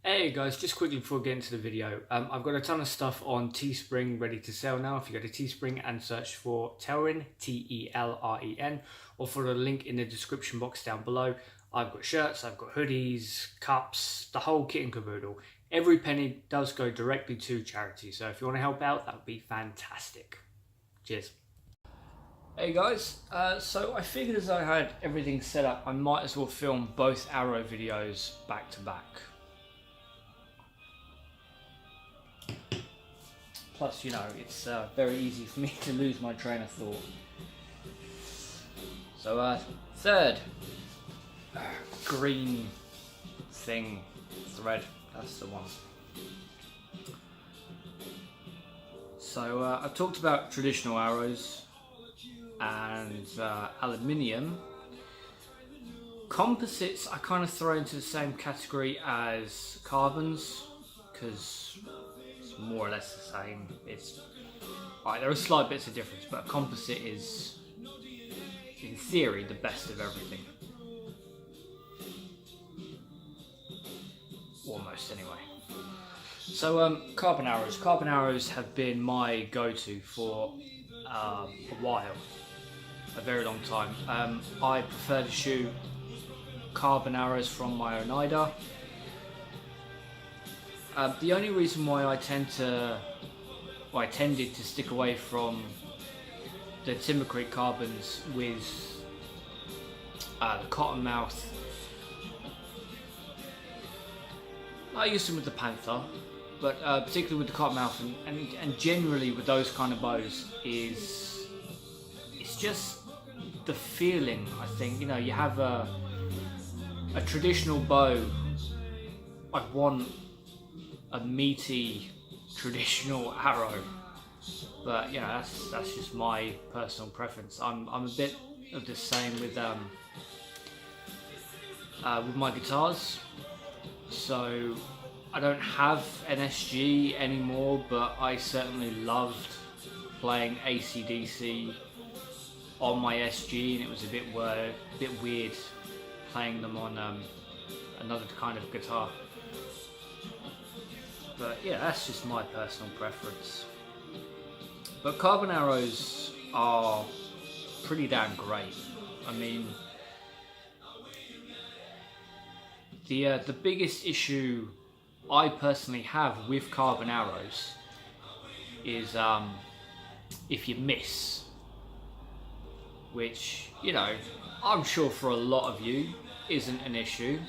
Hey guys, just quickly before we get into the video, I've got a ton of stuff on Teespring ready to sell now. If you go to Teespring and search for Telren, T-E-L-R-E-N, or follow the link in the description box down below. I've got shirts, I've got hoodies, cups, the whole kit and caboodle. Every penny does go directly to charity, so if you want to help out, that would be fantastic. Cheers. Hey guys, so I figured as I had everything set up, I might as well film both Arrow videos back to back. Plus, you know, it's very easy for me to lose my train of thought. So, third green thing, thread, that's the one. So, I've talked about traditional arrows and aluminium. Composites I kind of throw into the same category as carbons because it's more or less the same. It's right, there are slight bits of difference, but a composite is, in theory, the best of everything. Almost, anyway. So, carbon arrows. Carbon arrows have been my go-to for a while, a very long time. I prefer to shoot carbon arrows from my Oneida. The only reason why I tended to stick away from the Timber Creek carbons with the Cottonmouth, I used them with the Panther, but particularly with the Cottonmouth and generally with those kind of bows it's just the feeling. I think, you know, you have a traditional bow. I want a meaty traditional arrow, but you know, that's just my personal preference. I'm a bit of the same with my guitars. So I don't have an SG anymore, but I certainly loved playing AC/DC on my SG, and it was a bit weird playing them on another kind of guitar. But yeah, that's just my personal preference. But carbon arrows are pretty damn great. I mean, the biggest issue I personally have with carbon arrows is if you miss, which, you know, I'm sure for a lot of you isn't an issue,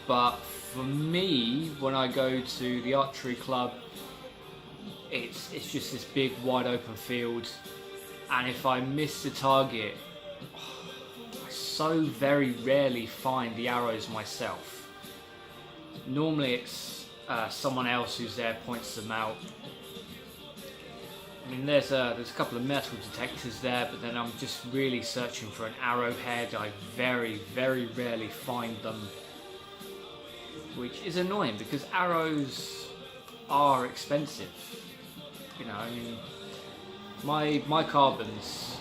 but for me, when I go to the archery club, it's just this big wide open field, and if I miss the target, I so very rarely find the arrows myself. Normally it's someone else who's there points them out. I mean, there's a couple of metal detectors there, but then I'm just really searching for an arrowhead. I very rarely find them, which is annoying because arrows are expensive. You know, I mean, my carbons,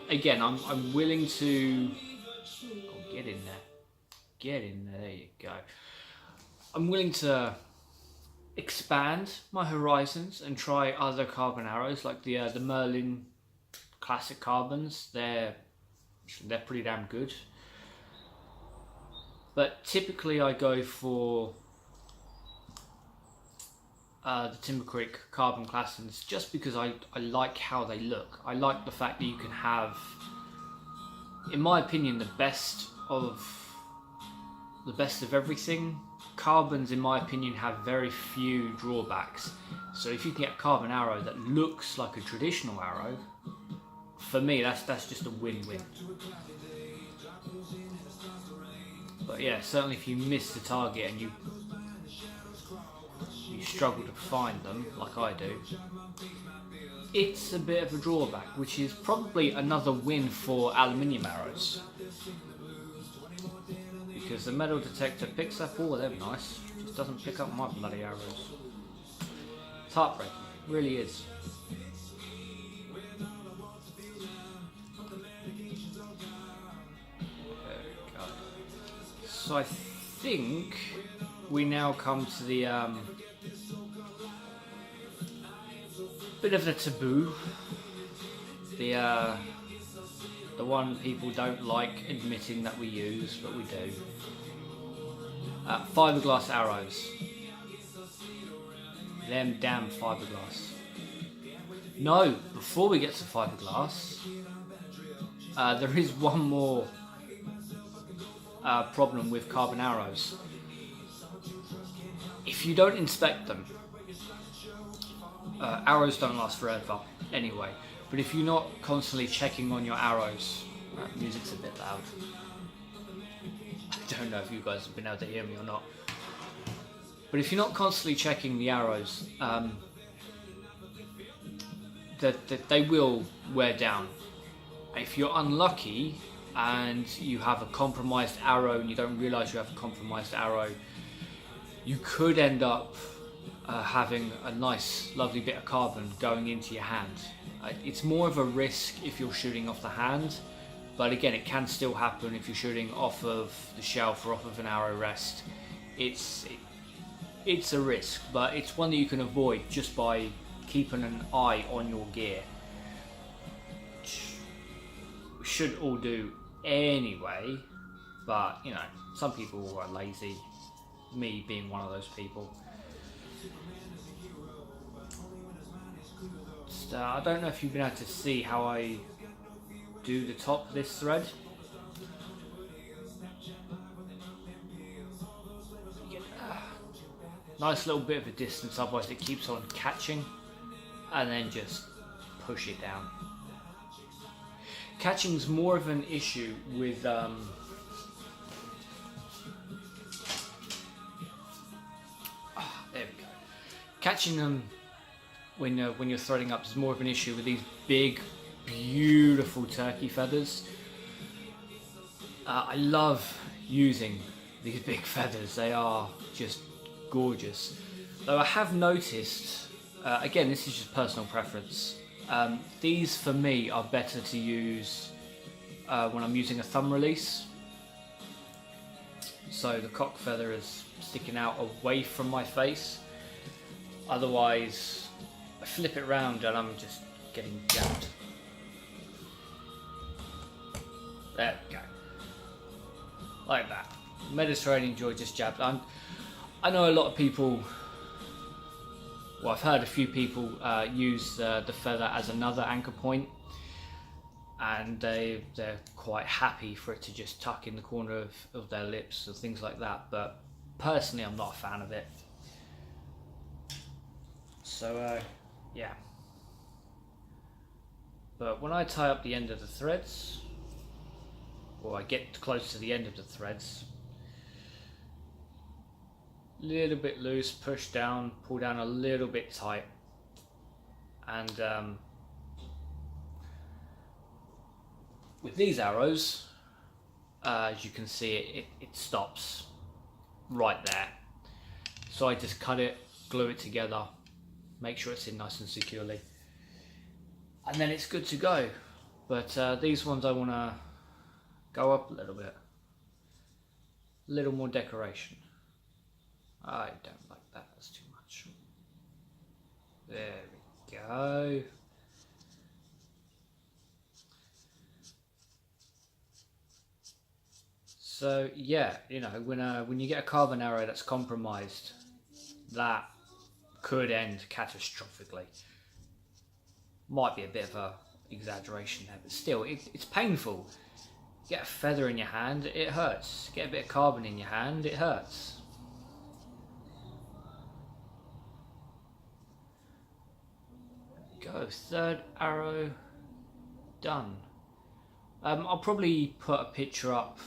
again, I'm willing to get in there, there you go. I'm willing to expand my horizons and try other carbon arrows, like the Merlin classic carbons. They're pretty damn good. But typically I go for the Timber Creek carbon classons just because I like how they look. I like the fact that you can have, in my opinion, the best of everything. Carbons, in my opinion, have very few drawbacks. So if you can get a carbon arrow that looks like a traditional arrow, for me that's just a win-win. But yeah, certainly if you miss the target and you struggle to find them, like I do, it's a bit of a drawback, which is probably another win for aluminium arrows. Because the metal detector picks up all of them nice, just doesn't pick up my bloody arrows. It's heartbreaking, it really is. So I think we now come to the bit of the taboo, the one people don't like admitting that we use, but we do. Fiberglass arrows. Them damn fiberglass. No, before we get to fiberglass, there is one more problem with carbon arrows. If you don't inspect them, arrows don't last forever anyway, but if you're not constantly checking on your arrows, music's a bit loud. I don't know if you guys have been able to hear me or not, but if you're not constantly checking the arrows, that they will wear down. If you're unlucky and you have a compromised arrow and you don't realize you have a compromised arrow, you could end up having a nice lovely bit of carbon going into your hand. It's more of a risk if you're shooting off the hand, but again, it can still happen if you're shooting off of the shelf or off of an arrow rest. It's a risk, but it's one that you can avoid just by keeping an eye on your gear. We should all do anyway, but you know, some people are lazy, me being one of those people. Just, I don't know if you've been able to see how I do the top of this thread. You get a nice little bit of a distance, otherwise it keeps on catching, and then just push it down. Catching's more of an issue with there we go. Catching them when you're threading up is more of an issue with these big, beautiful turkey feathers. I love using these big feathers. They are just gorgeous. Though I have noticed, again, this is just personal preference. These for me are better to use when I'm using a thumb release. So the cock feather is sticking out away from my face. Otherwise, I flip it round and I'm just getting jabbed. There we go. Like that. Mediterranean joy just jabbed. I know a lot of people, well, I've heard a few people use the feather as another anchor point, and they're quite happy for it to just tuck in the corner of their lips or things like that, but personally I'm not a fan of it. So yeah. But when I tie up the end of the threads, or I get close to the end of the threads, little bit loose, push down, pull down a little bit tight, and with these arrows, as you can see, it stops right there. So I just cut it, glue it together, make sure it's in nice and securely, and then it's good to go. But these ones I want to go up a little bit, a little more decoration. I don't like that, that's too much. There we go. So yeah, you know, when you get a carbon arrow that's compromised, that could end catastrophically. Might be a bit of a exaggeration there, but still, it's painful. Get a feather in your hand, it hurts. Get a bit of carbon in your hand, it hurts. Go, third arrow done. I'll probably put a picture up,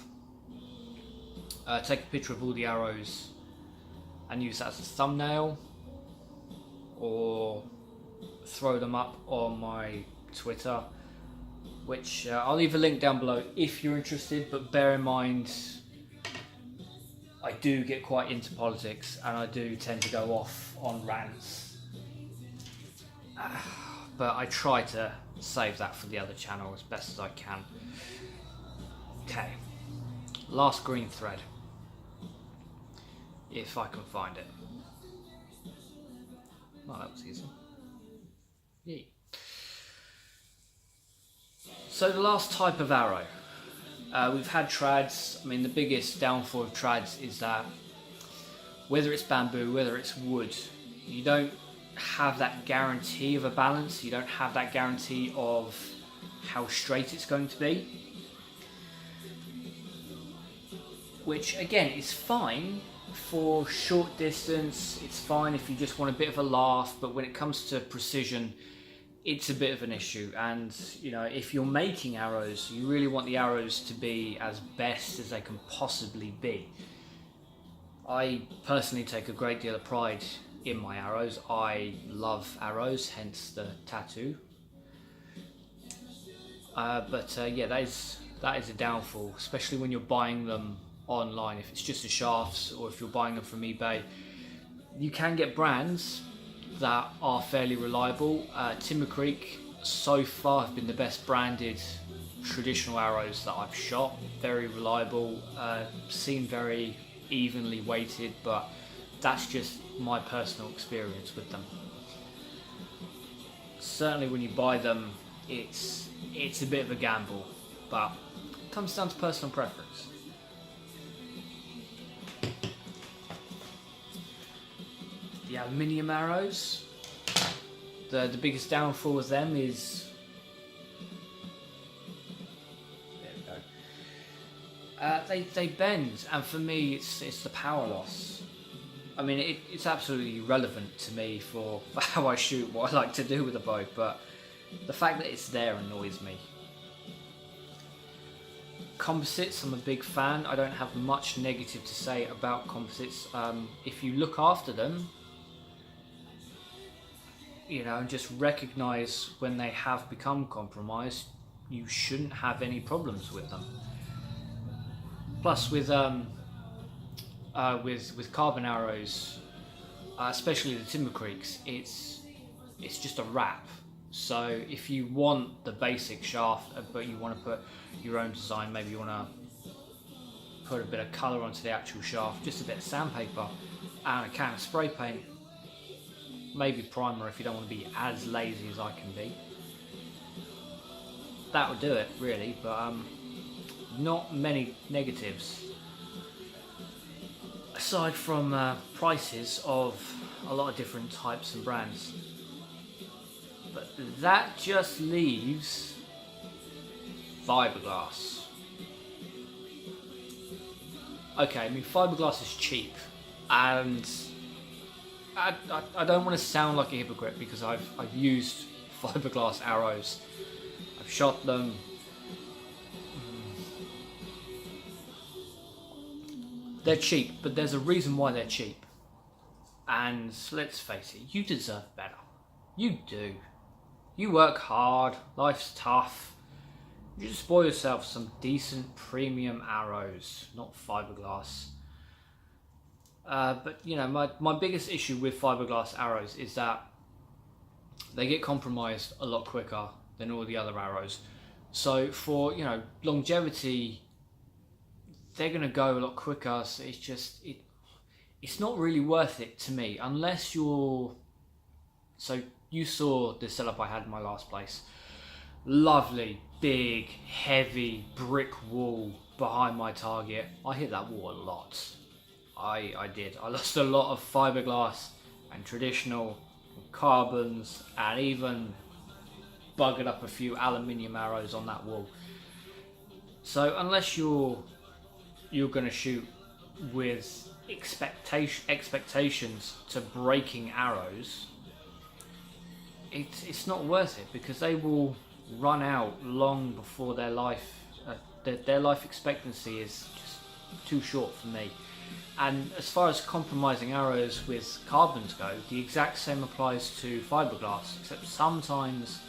take a picture of all the arrows and use that as a thumbnail, or throw them up on my Twitter, which I'll leave a link down below if you're interested, but bear in mind I do get quite into politics and I do tend to go off on rants. But I try to save that for the other channel as best as I can. Okay, last green thread. if I can find it. Oh, that was easy. Yay. So the last type of arrow. We've had trads. I mean, the biggest downfall of trads is that whether it's bamboo, whether it's wood, you don't have that guarantee of a balance. You don't have that guarantee of how straight it's going to be. Which again is fine for short distance, it's fine if you just want a bit of a laugh, but when it comes to precision, it's a bit of an issue. And you know, if you're making arrows, you really want the arrows to be as best as they can possibly be. I personally take a great deal of pride in my arrows. I love arrows, hence the tattoo. Yeah, that is a downfall, especially when you're buying them online. If it's just the shafts, or if you're buying them from eBay, you can get brands that are fairly reliable. Timber Creek so far have been the best branded traditional arrows that I've shot. Very reliable, seem very evenly weighted, but that's just my personal experience with them. Certainly when you buy them, it's a bit of a gamble, but it comes down to personal preference. The aluminium arrows, the biggest downfall of them is, there we go, they bend, and for me it's the power loss. I mean, it's absolutely irrelevant to me for how I shoot, what I like to do with a bow, but the fact that it's there annoys me. Composites, I'm a big fan. I don't have much negative to say about composites. If you look after them, you know, and just recognise when they have become compromised, you shouldn't have any problems with them. Plus, with carbon arrows, especially the Timber Creeks, it's just a wrap. So if you want the basic shaft, but you want to put your own design, maybe you want to put a bit of colour onto the actual shaft, just a bit of sandpaper and a can of spray paint, maybe primer if you don't want to be as lazy as I can be. That would do it, really, but not many negatives. Aside from prices of a lot of different types and brands. But that just leaves fiberglass. Okay, I mean, fiberglass is cheap, and I don't want to sound like a hypocrite because I've used fiberglass arrows. I've shot them. They're cheap, but there's a reason why they're cheap. And let's face it, you deserve better. You do. You work hard, life's tough. You just spoil yourself some decent premium arrows, not fiberglass. But you know, my biggest issue with fiberglass arrows is that they get compromised a lot quicker than all the other arrows. So for, you know, longevity, they're going to go a lot quicker. So it's just, it's not really worth it to me unless you're, so you saw the setup I had in my last place. Lovely, big, heavy brick wall behind my target. I hit that wall a lot. I did. I lost a lot of fiberglass and traditional carbons, and even buggered up a few aluminium arrows on that wall. So unless you're going to shoot with expectations to breaking arrows, it's not worth it, because they will run out long before their life expectancy is just too short for me. And as far as compromising arrows with carbons go, the exact same applies to fiberglass, except sometimes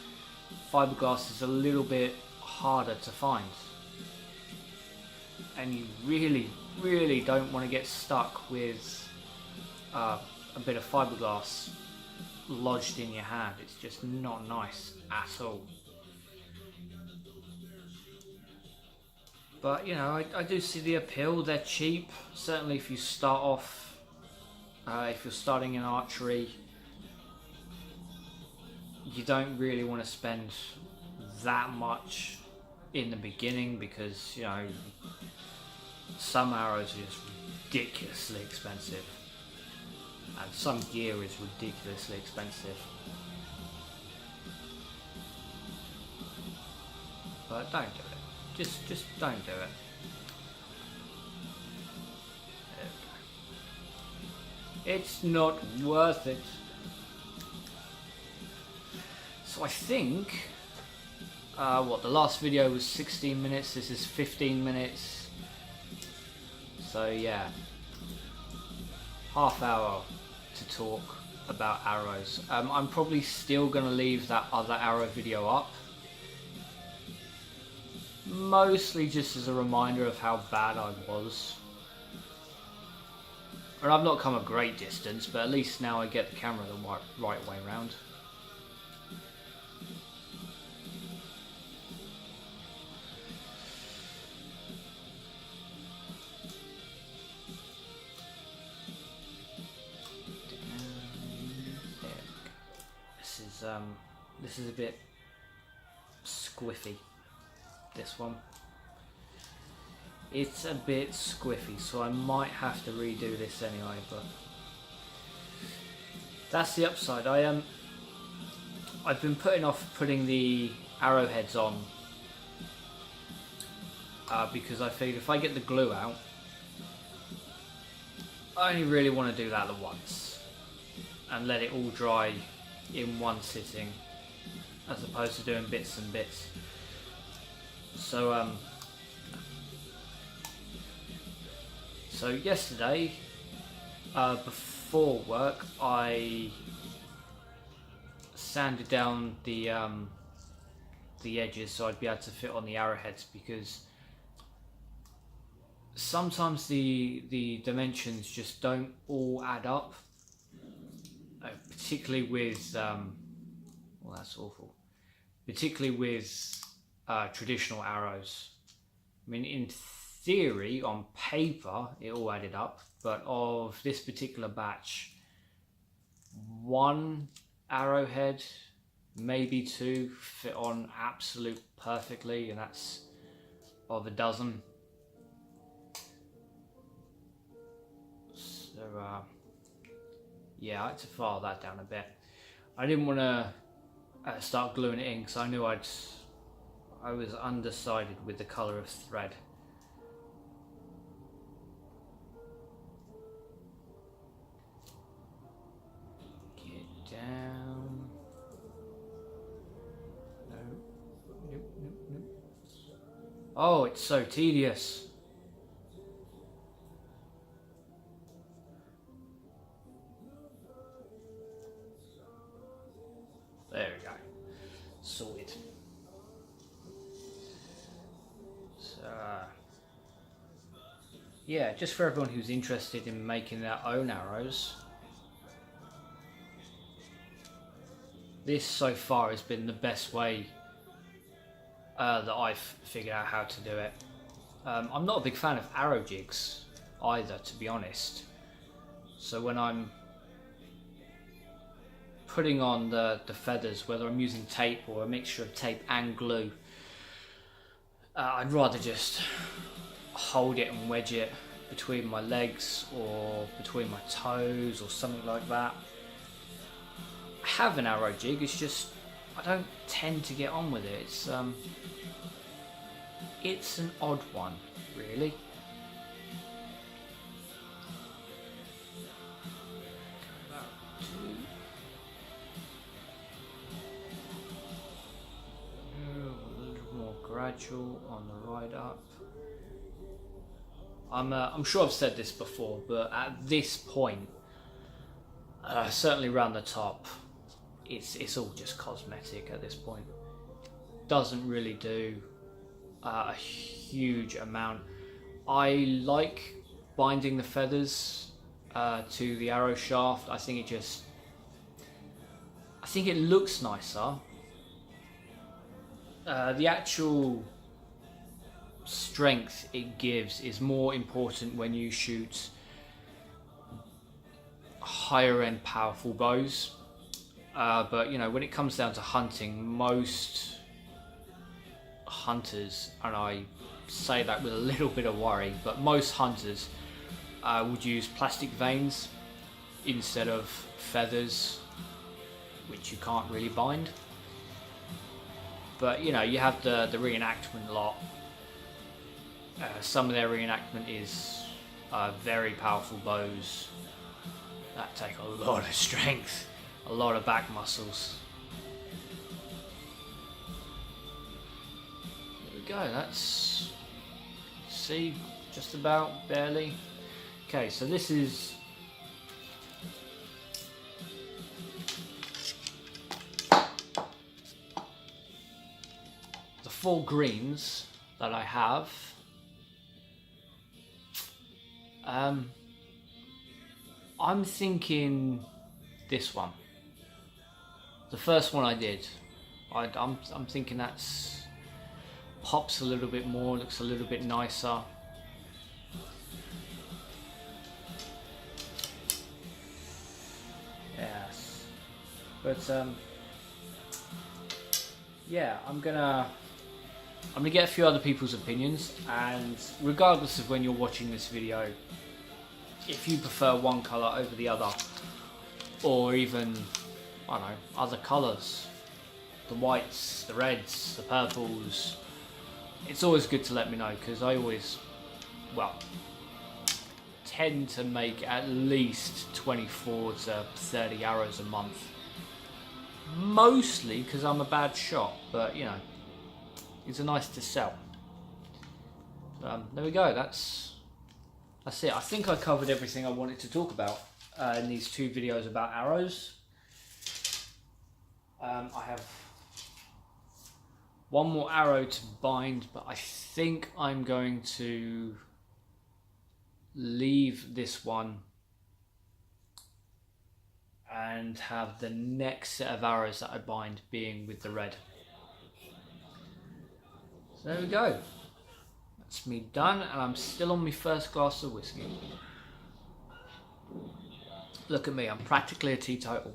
fiberglass is a little bit harder to find, and you really don't want to get stuck with a bit of fiberglass lodged in your hand. It's just not nice at all. But you know, I do see the appeal. They're cheap. Certainly if you start off if you're starting in archery, you don't really want to spend that much in the beginning, because, you know, some arrows are just ridiculously expensive, and some gear is ridiculously expensive. But don't do it. Just don't do it. There we go. It's not worth it. So I think, the last video was 16 minutes, this is 15 minutes. So yeah, half hour to talk about arrows. I'm probably still going to leave that other arrow video up. Mostly just as a reminder of how bad I was. And I've not come a great distance, but at least now I get the camera the right way around. This is a bit squiffy. This one, it's a bit squiffy, so I might have to redo this anyway, but that's the upside. I've been putting off putting the arrowheads on because I figured if I get the glue out, I only really want to do that at once and let it all dry in one sitting, as opposed to doing bits and bits. So so yesterday, before work, I sanded down the edges so I'd be able to fit on the arrowheads, because sometimes the dimensions just don't all add up, particularly with well, that's awful. Particularly with traditional arrows. I mean, in theory, on paper, it all added up, but of this particular batch, one arrowhead, maybe two, fit on absolute perfectly, and that's of a dozen. So, yeah, I had to file that down a bit. I didn't want to start gluing it in, because I knew I was undecided with the colour of thread. Get down. No. Nope, nope, nope. Oh, it's so tedious. There we go. Sorted. So, yeah, just for everyone who's interested in making their own arrows, this so far has been the best way that I've figured out how to do it. I'm not a big fan of arrow jigs either, to be honest. So when I'm putting on the feathers, whether I'm using tape or a mixture of tape and glue, I'd rather just hold it and wedge it between my legs or between my toes or something like that. I have an arrow jig, it's just I don't tend to get on with it. It's an odd one, really. Gradual on the ride up. I'm sure I've said this before, but at this point, certainly around the top, it's all just cosmetic at this point. Doesn't really do a huge amount. I like binding the feathers to the arrow shaft. I think it looks nicer. The actual strength it gives is more important when you shoot higher end powerful bows, but you know, when it comes down to hunting, most hunters, and I say that with a little bit of worry, but most hunters would use plastic vanes instead of feathers, which you can't really bind. But you know, you have the reenactment lot. Some of their reenactment is very powerful bows that take a lot of strength, a lot of back muscles. There we go, that's, see, just about, barely. Okay, so this is the 4 greens that I have. I'm thinking this one. The first one I did. I'm thinking that's pops a little bit more, looks a little bit nicer. Yes. But yeah, I'm gonna get a few other people's opinions, and regardless of when you're watching this video, if you prefer one colour over the other, or even, I don't know, other colours, the whites, the reds, the purples, it's always good to let me know, because I always, well, tend to make at least 24 to 30 arrows a month. Mostly because I'm a bad shot, but you know, it's nice to sell. There we go, that's it. I think I covered everything I wanted to talk about in these 2 videos about arrows. I have one more arrow to bind, but I think I'm going to leave this one and have the next set of arrows that I bind being with the red. So there we go. That's me done, and I'm still on my first glass of whiskey. Look at me, I'm practically a teetotal.